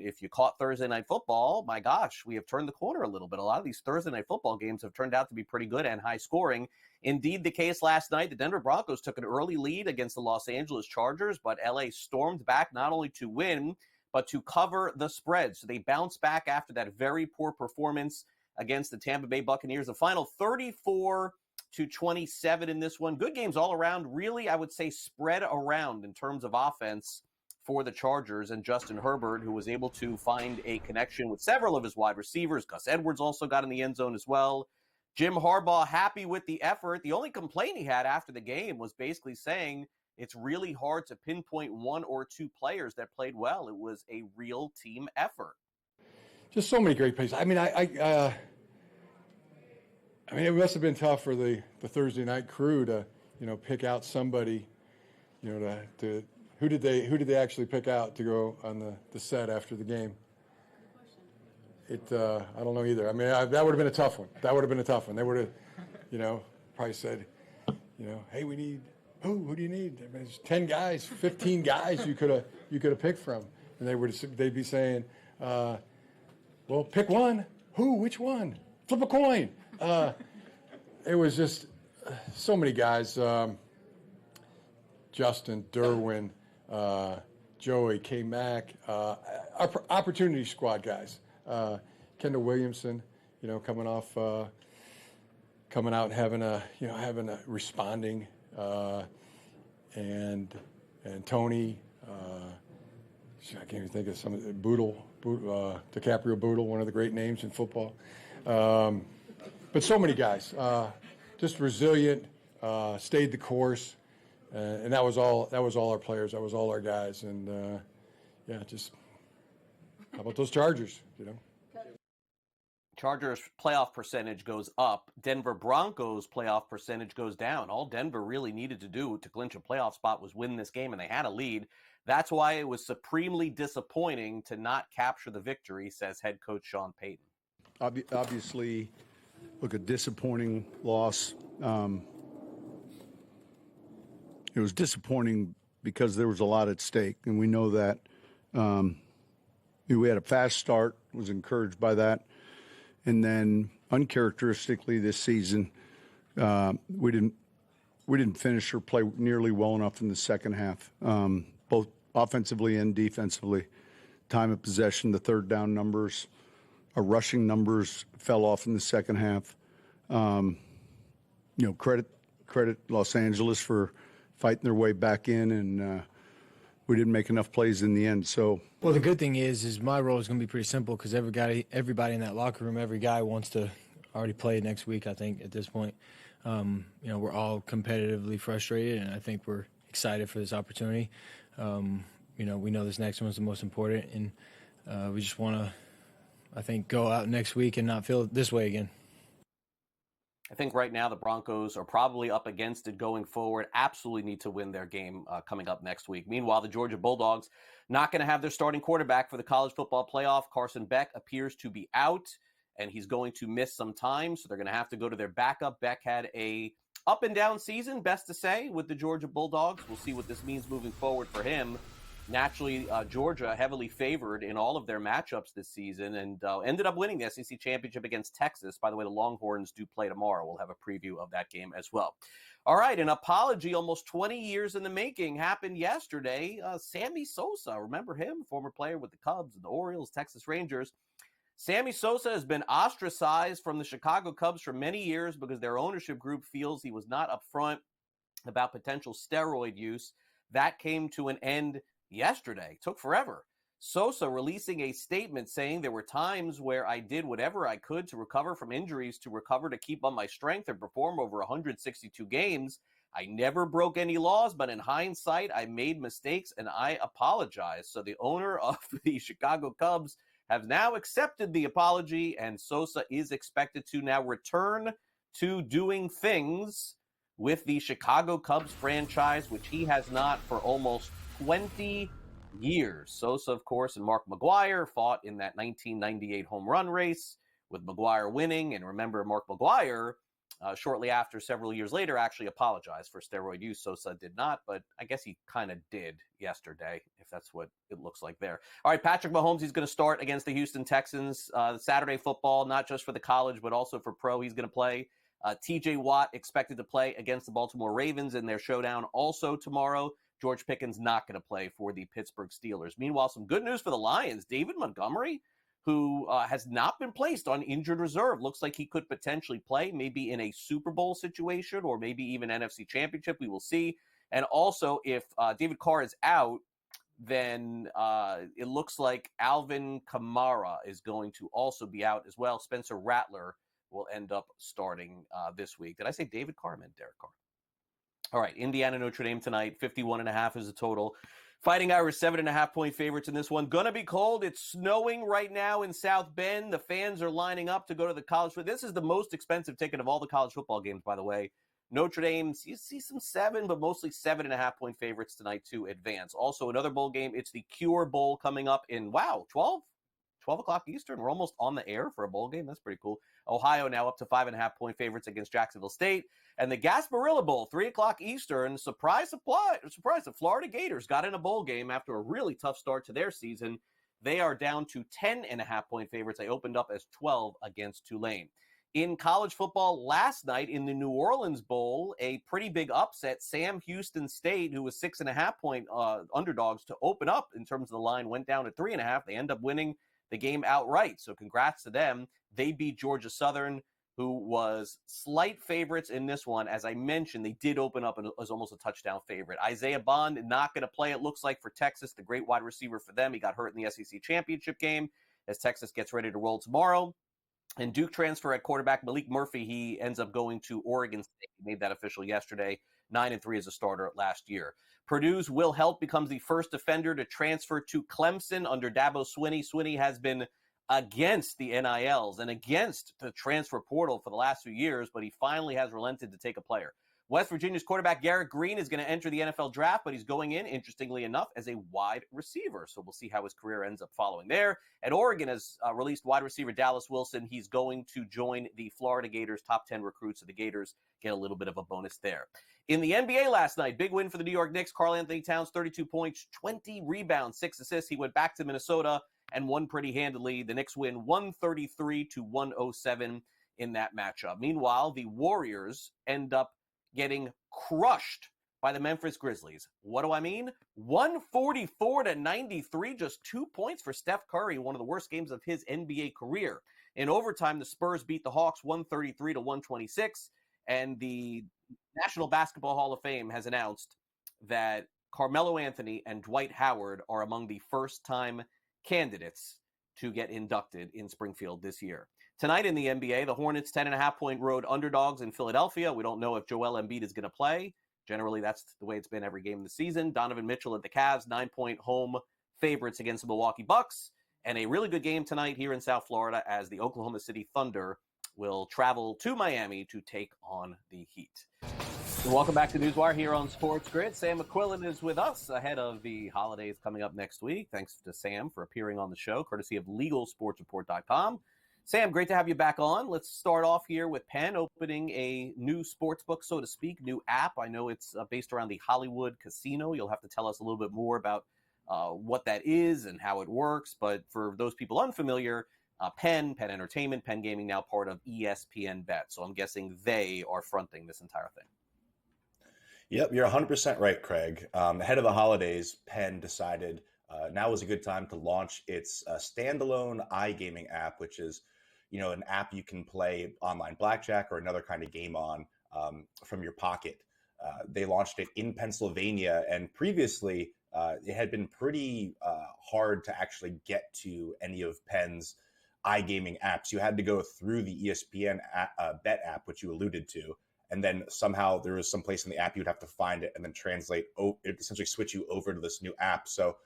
if you caught Thursday Night Football, my gosh, we have turned the corner a little bit. A lot of these Thursday Night Football games have turned out to be pretty good and high scoring. Indeed, the case last night, the Denver Broncos took an early lead against the Los Angeles Chargers, but LA stormed back not only to win, but to cover the spread. So they bounced back after that very poor performance against the Tampa Bay Buccaneers. The final 34-27 in this one. Good games all around. Really, I would say spread around in terms of offense for the Chargers, and Justin Herbert, who was able to find a connection with several of his wide receivers. Gus Edwards also got in the end zone as well. Jim Harbaugh happy with the effort. The only complaint he had after the game was basically saying it's really hard to pinpoint one or two players that played well. It was a real team effort. Just so many great plays. I mean, I mean, it must have been tough for the Thursday night crew to, pick out somebody, to who did they actually pick out to go on the set after the game? I don't know either. I mean, that would have been a tough one. They would have, probably said, hey, we need who do you need? I mean, there's 10 guys, 15 guys you could have picked from, and they'd be saying, well, pick one. Who? Which one? Flip a coin. It was just so many guys. Justin, Derwin, Joey, K-Mac, opportunity squad guys. Kendall Williamson, coming out and having a responding, and Tony, I can't even think of some of the DiCaprio Boodle, one of the great names in football. But so many guys, just resilient, stayed the course, and that was all our players. That was all our guys, and just how about those Chargers? Chargers playoff percentage goes up. Denver Broncos playoff percentage goes down. All Denver really needed to do to clinch a playoff spot was win this game, and they had a lead. That's why it was supremely disappointing to not capture the victory, says head coach Sean Payton. Obviously, look, a disappointing loss. It was disappointing because there was a lot at stake, and we know that. We had a fast start, was encouraged by that. And then, uncharacteristically this season, we didn't finish or play nearly well enough in the second half, both offensively and defensively. Time of possession, the third down numbers, our rushing numbers fell off in the second half. Credit Los Angeles for fighting their way back in, and we didn't make enough plays in the end. So, well, the good thing is my role is going to be pretty simple because everybody in that locker room, every guy wants to already play next week. I think at this point, we're all competitively frustrated, and I think we're excited for this opportunity. We know this next one's the most important, and we just want to, I think, go out next week and not feel this way again. I think right now the Broncos are probably up against it going forward. Absolutely need to win their game coming up next week. Meanwhile, the Georgia Bulldogs not going to have their starting quarterback for the college football playoff. Carson Beck appears to be out, and he's going to miss some time, so they're going to have to go to their backup. Beck had a up and down season, best to say, with the Georgia Bulldogs. We'll see what this means moving forward for him. Naturally, Georgia heavily favored in all of their matchups this season and ended up winning the SEC championship against Texas. By the way, the Longhorns do play tomorrow. We'll have a preview of that game as well. All right, an apology almost 20 years in the making happened yesterday. Sammy Sosa, remember him? Former player with the Cubs and the Orioles, Texas Rangers. Sammy Sosa has been ostracized from the Chicago Cubs for many years because their ownership group feels he was not upfront about potential steroid use. That came to an end yesterday. Took forever. Sosa releasing a statement saying there were times where I did whatever I could to recover from injuries, to recover to keep on my strength and perform over 162 games. I never broke any laws, but in hindsight, I made mistakes and I apologize. So the owner of the Chicago Cubs has now accepted the apology, and Sosa is expected to now return to doing things with the Chicago Cubs franchise, which he has not for almost 20 years. Sosa, of course, and Mark McGwire fought in that 1998 home run race, with McGwire winning. And remember, Mark McGwire shortly after, several years later, actually apologized for steroid use. Sosa did not, but I guess he kind of did yesterday, if that's what it looks like there. All right, Patrick Mahomes, he's going to start against the Houston Texans. Saturday football, not just for the college, but also for pro, he's going to play. TJ Watt expected to play against the Baltimore Ravens in their showdown also tomorrow. George Pickens not going to play for the Pittsburgh Steelers. Meanwhile, some good news for the Lions. David Montgomery, who has not been placed on injured reserve. Looks like he could potentially play, maybe in a Super Bowl situation or maybe even NFC Championship. We will see. And also, if David Carr is out, then it looks like Alvin Kamara is going to also be out as well. Spencer Rattler will end up starting this week. Did I say David Carr? I meant Derek Carr. All right, Indiana, Notre Dame tonight, 51.5 is the total. Fighting Irish, 7.5-point favorites in this one. Gonna be cold. It's snowing right now in South Bend. The fans are lining up to go to the college. This is the most expensive ticket of all the college football games, by the way. Notre Dame, you see some 7, but mostly 7.5-point favorites tonight to advance. Also, another bowl game. It's the Cure Bowl coming up in, 12 o'clock Eastern. We're almost on the air for a bowl game. That's pretty cool. Ohio now up to 5.5-point favorites against Jacksonville State. And the Gasparilla Bowl, 3 o'clock Eastern. Surprise, the Florida Gators got in a bowl game after a really tough start to their season. They are down to 10.5-point favorites. They opened up as 12 against Tulane. In college football last night in the New Orleans Bowl, a pretty big upset. Sam Houston State, who was 6.5-point underdogs to open up in terms of the line, went down to 3.5. They end up winning the game outright. So congrats to them. They beat Georgia Southern, who was slight favorites in this one. As I mentioned, they did open up as almost a touchdown favorite. Isaiah Bond not going to play, it looks like, for Texas, the great wide receiver for them. He got hurt in the SEC championship game as Texas gets ready to roll tomorrow. And Duke transfer at quarterback Malik Murphy, he ends up going to Oregon State. He made that official yesterday. 9-3 as a starter last year. Purdue's Will Helt becomes the first defender to transfer to Clemson under Dabo Swinney. Swinney has been against the NILs and against the transfer portal for the last few years, but he finally has relented to take a player. West Virginia's quarterback Garrett Green is going to enter the NFL draft, but he's going in, interestingly enough, as a wide receiver. So we'll see how his career ends up following there. And Oregon has released wide receiver Dallas Wilson. He's going to join the Florida Gators top 10 recruits, so the Gators get a little bit of a bonus there. In the NBA last night, big win for the New York Knicks. Karl-Anthony Towns, 32 points, 20 rebounds, 6 assists. He went back to Minnesota and won pretty handily. The Knicks win 133-107 in that matchup. Meanwhile, the Warriors end up getting crushed by the Memphis Grizzlies. What do I mean? 144-93, just 2 points for Steph Curry, one of the worst games of his NBA career. In overtime, the Spurs beat the Hawks 133-126, and the National Basketball Hall of Fame has announced that Carmelo Anthony and Dwight Howard are among the first-time candidates to get inducted in Springfield this year. Tonight in the NBA, the Hornets 10.5-point road underdogs in Philadelphia. We don't know if Joel Embiid is going to play. Generally, that's the way it's been every game of the season. Donovan Mitchell at the Cavs, 9-point home favorites against the Milwaukee Bucks. And a really good game tonight here in South Florida as the Oklahoma City Thunder will travel to Miami to take on the Heat. So welcome back to Newswire here on SportsGrid. Sam McQuillan is with us ahead of the holidays coming up next week. Thanks to Sam for appearing on the show, courtesy of LegalSportsReport.com. Sam, great to have you back on. Let's start off here with Penn opening a new sports book, so to speak, new app. I know it's based around the Hollywood Casino. You'll have to tell us a little bit more about what that is and how it works. But for those people unfamiliar, Penn Entertainment, Penn Gaming, now part of ESPN Bet. So I'm guessing they are fronting this entire thing. Yep, you're 100% right, Craig. Ahead of the holidays, Penn decided now was a good time to launch its standalone iGaming app, which is, an app you can play online blackjack or another kind of game on from your pocket. They launched it in Pennsylvania, and previously it had been pretty hard to actually get to any of Penn's iGaming apps. You had to go through the ESPN Bet app, which you alluded to, and then somehow there was some place in the app you'd have to find it and then it essentially switch you over to this new app. So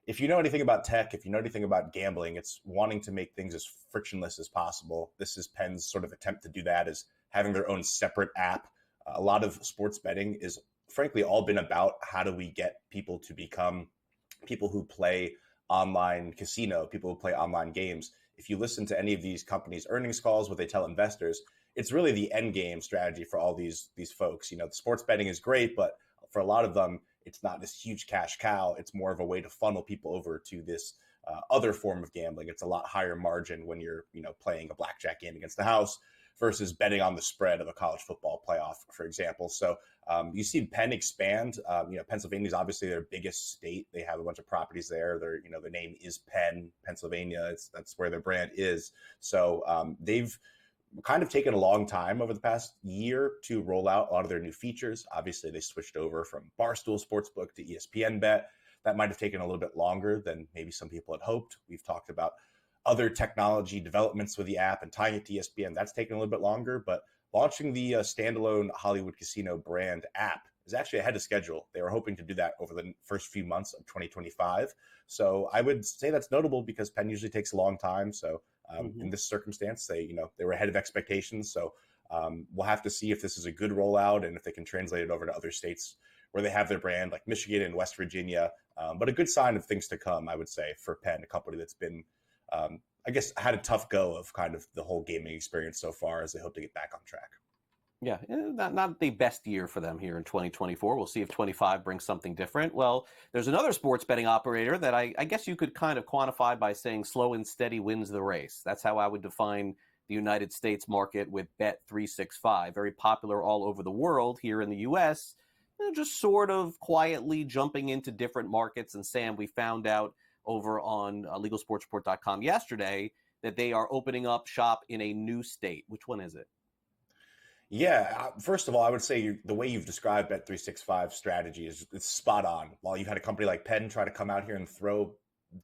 if you know anything about tech, if you know anything about gambling, it's wanting to make things as frictionless as possible. This is Penn's sort of attempt to do that, is having their own separate app. A lot of sports betting is frankly all been about how do we get people to become people who play online casino, people who play online games. If you listen to any of these companies' earnings calls, what they tell investors, it's really the end game strategy for all these folks. The sports betting is great, but for a lot of them, it's not this huge cash cow. It's more of a way to funnel people over to this other form of gambling. It's a lot higher margin when you're, playing a blackjack game against the house versus betting on the spread of a college football playoff, for example. So you see Penn expand. Pennsylvania is obviously their biggest state. They have a bunch of properties there. Their name is Penn, Pennsylvania. That's where their brand is. So they've kind of taken a long time over the past year to roll out a lot of their new features. Obviously, they switched over from Barstool Sportsbook to ESPN Bet. That might have taken a little bit longer than maybe some people had hoped. We've talked about other technology developments with the app and tying it to ESPN. That's taken a little bit longer, but launching the standalone Hollywood Casino brand app is actually ahead of schedule. They were hoping to do that over the first few months of 2025. So I would say that's notable because Penn usually takes a long time. So in this circumstance, they were ahead of expectations. So we'll have to see if this is a good rollout and if they can translate it over to other states where they have their brand, like Michigan and West Virginia. But a good sign of things to come, I would say, for Penn, a company that's been, I guess, had a tough go of kind of the whole gaming experience so far as they hope to get back on track. Yeah, not the best year for them here in 2024. We'll see if 25 brings something different. Well, there's another sports betting operator that I guess you could kind of quantify by saying slow and steady wins the race. That's how I would define the United States market with Bet365. Very popular all over the world. Here in the U.S., just sort of quietly jumping into different markets. And Sam, we found out over on LegalSportsReport.com yesterday that they are opening up shop in a new state. Which one is it? Yeah, first of all, I would say the way you've described Bet365 strategy is spot on. While you've had a company like Penn try to come out here and throw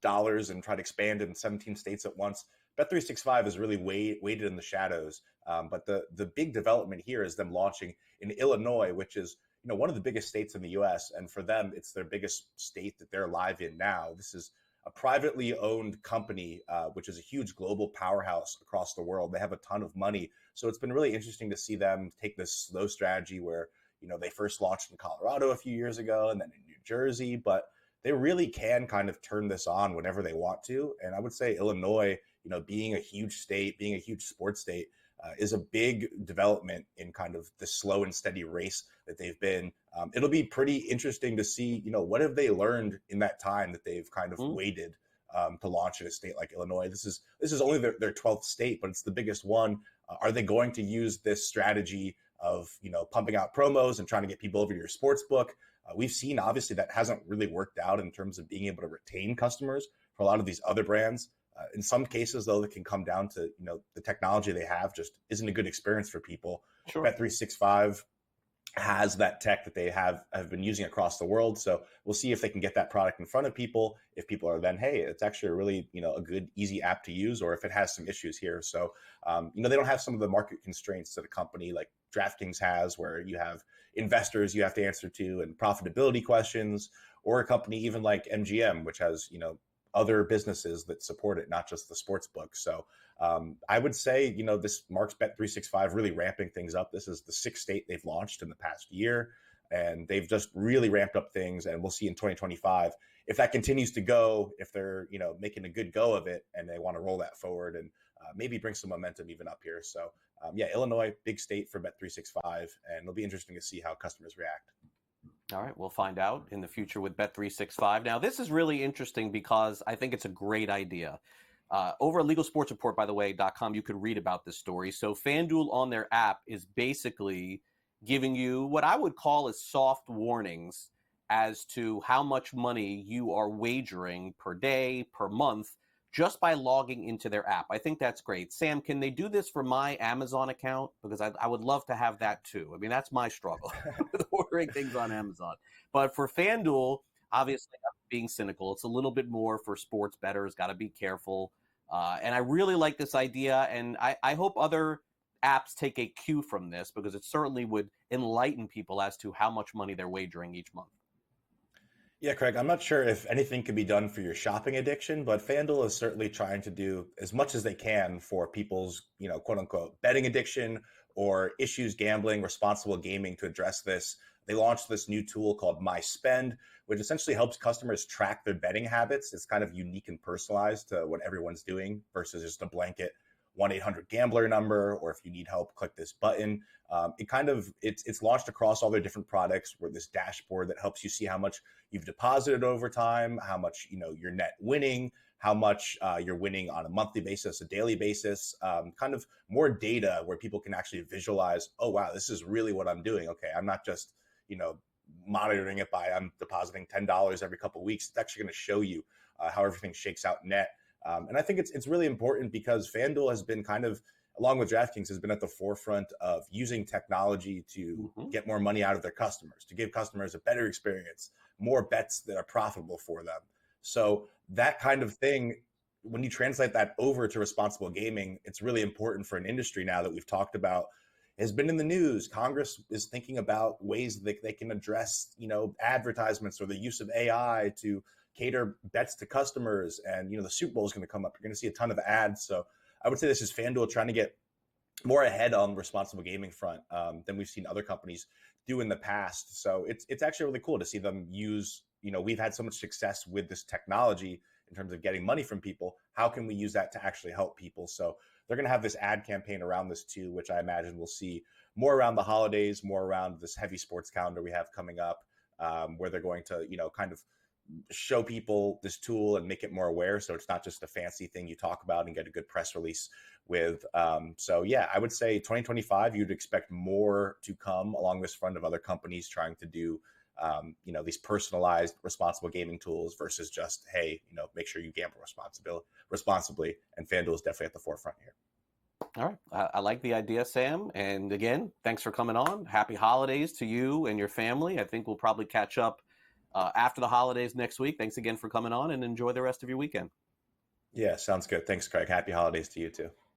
dollars and try to expand in 17 states at once, Bet365 is really waited in the shadows. But the big development here is them launching in Illinois, which is one of the biggest states in the U.S. And for them, it's their biggest state that they're live in now. This is a privately owned company, which is a huge global powerhouse across the world. They have a ton of money. So it's been really interesting to see them take this slow strategy where, they first launched in Colorado a few years ago and then in New Jersey, but they really can kind of turn this on whenever they want to. And I would say Illinois, being a huge state, being a huge sports state, is a big development in kind of the slow and steady race that they've been. It'll be pretty interesting to see, what have they learned in that time that they've kind of waited to launch in a state like Illinois. This is only their 12th state, but it's the biggest one. Are they going to use this strategy of, pumping out promos and trying to get people over to your sports book? We've seen, obviously, that hasn't really worked out in terms of being able to retain customers for a lot of these other brands. In some cases, though, it can come down to, the technology they have just isn't a good experience for people. Sure. Bet365 has that tech that they have been using across the world. So we'll see if they can get that product in front of people. If people are then, hey, it's actually a really, a good, easy app to use, or if it has some issues here. So, they don't have some of the market constraints that a company like DraftKings has, where you have investors you have to answer to and profitability questions, or a company even like MGM, which has, other businesses that support it, not just the sports book. So I would say, this marks Bet365 really ramping things up. This is the 6th state they've launched in the past year, and they've just really ramped up things. And we'll see in 2025 if that continues to go, if they're, making a good go of it and they want to roll that forward and maybe bring some momentum even up here. So Illinois, big state for Bet365, and it'll be interesting to see how customers react. All right, we'll find out in the future with Bet365. Now, this is really interesting because I think it's a great idea. Over at LegalSportsReport, by the way, .com, you could read about this story. So FanDuel on their app is basically giving you what I would call as soft warnings as to how much money you are wagering per day, per month, just by logging into their app. I think that's great. Sam, can they do this for my Amazon account? Because I would love to have that too. I mean, that's my struggle with ordering things on Amazon. But for FanDuel, obviously, I'm being cynical. It's a little bit more for sports bettors. Got to be careful. And I really like this idea. And I hope other apps take a cue from this, because it certainly would enlighten people as to how much money they're wagering each month. Yeah, Craig, I'm not sure if anything can be done for your shopping addiction, but FanDuel is certainly trying to do as much as they can for people's, quote unquote, betting addiction or issues gambling, responsible gaming to address this. They launched this new tool called My Spend, which essentially helps customers track their betting habits. It's kind of unique and personalized to what everyone's doing versus just a blanket 1-800-GAMBLER number, or if you need help, click this button. It's launched across all their different products, where this dashboard that helps you see how much you've deposited over time, how much you're net winning, how much you're winning on a monthly basis, a daily basis, kind of more data where people can actually visualize, oh, wow, this is really what I'm doing. Okay, I'm not just, monitoring it by I'm depositing $10 every couple of weeks. It's actually going to show you how everything shakes out net. And I think it's really important because FanDuel has been kind of, along with DraftKings, has been at the forefront of using technology to get more money out of their customers, to give customers a better experience, more bets that are profitable for them. So that kind of thing, when you translate that over to responsible gaming, it's really important for an industry now that we've talked about, has been in the news. Congress is thinking about ways that they can address, advertisements or the use of AI to cater bets to customers. And, the Super Bowl is going to come up. You're going to see a ton of ads. So I would say this is FanDuel trying to get more ahead on the responsible gaming front than we've seen other companies do in the past. So it's actually really cool to see them use, we've had so much success with this technology in terms of getting money from people. How can we use that to actually help people? So they're going to have this ad campaign around this too, which I imagine we'll see more around the holidays, more around this heavy sports calendar we have coming up, where they're going to, kind of show people this tool and make it more aware. So it's not just a fancy thing you talk about and get a good press release with. So yeah, I would say 2025, you'd expect more to come along this front of other companies trying to do, these personalized responsible gaming tools versus just, hey, make sure you gamble responsibly. And FanDuel is definitely at the forefront here. All right. I like the idea, Sam. And again, thanks for coming on. Happy holidays to you and your family. I think we'll probably catch up after the holidays next week. Thanks again for coming on, and enjoy the rest of your weekend. Yeah, sounds good. Thanks, Craig. Happy holidays to you too.